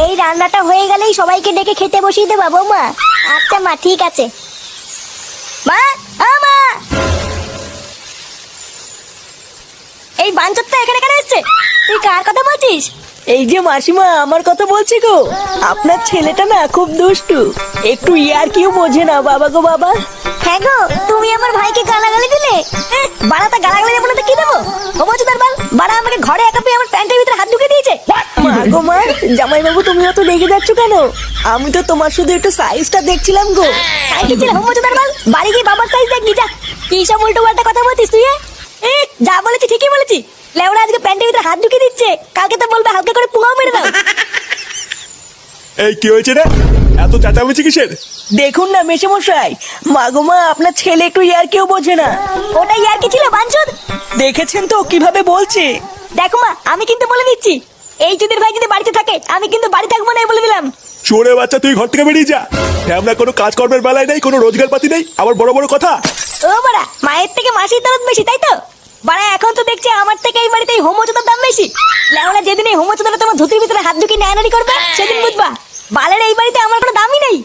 এই রান্নাটা হয়ে গেলেই সবাইকে ডেকে খেতে বসিয়ে দেবো বৌমা। আচ্ছা মা, ঠিক আছে। মা, ও মা, এই বাঞ্চতটা এখানে কেন এসছে? তুই কার কথা বলছিস? এই যে মাসিমা, আমার কথা বলছি গো। আপনার ছেলেটা না খুব দুষ্টু, একটু ইয়ার কিউ বোঝে না বাবা গো বাবা। হ্যাঁ গো, তুমি আমার ভাইকে গালাগালি দিলে? বাড়াটা গালাগালি দেবো না তো কি দেবো? ও বলছো তার বাল, বাড়া আমাকে ঘরে একা পেয়ে আমার প্যান্টের ভিতরে হাত ঢুকে দিয়েছে। মা গো মা, জামাই বাবু তুমি অত রেগে যাচ্ছ কেন? আমি তো তোমার শুধু একটু সাইজটা দেখছিলাম গো। সাইজ ছিল হোম বলছো তার বাল, বাড়ি গিয়ে বাবার সাইজ দেখবি যা। কি সব উল্টো পাল্টা কথা বলছিস তুই? যা বলেছি ঠিকই বলেছি। লেওরা আজকে প্যান্টের ভিতরে হাত ঢুকে দিচ্ছে, কালকে তো বলবে হালকা করে পুঙাও মেরে দাও। এই কি হয়েছে রে? এত চেঁচামেচি কিসের? দেখুন না মেশামশাই, মা গো মা, আপনার ছেলে একটু ইয়ার কেউ বোঝে না। ওটা ইয়ার কি ছিল বাঞ্চুদ? দেখেছেন তো কিভাবে বলছে। দেখো মা, আমি কিন্তু বলে দিচ্ছি, এই চুদির ভাই যদি বাড়িতে থাকে আমি কিন্তু বাড়ি থাকবো না, বলে দিলাম। চোরে বাচ্চা, তুই ঘর থেকে বেরিয়ে যা। আমরা কোনো কাজকর্মের বেলায় নেই, কোনো রোজগার পাতি নেই, আবার বড় বড় কথা। ও বাড়া, মায়ের থেকে মাসির দরদ বেশি, তাই তো? বাড়া এখন তো দেখছি আমার থেকে এই বাড়িতে হোমোচোদার দাম বেশি। লেওরা যেদিন এই হোমোচোদাটা তোমার ধুতির ভিতরে হাত ঢুকিয়ে নেয়ানারি করবে সেদিন বুঝবা বালের এই বাড়িতে আমার কোনো দামই নেই।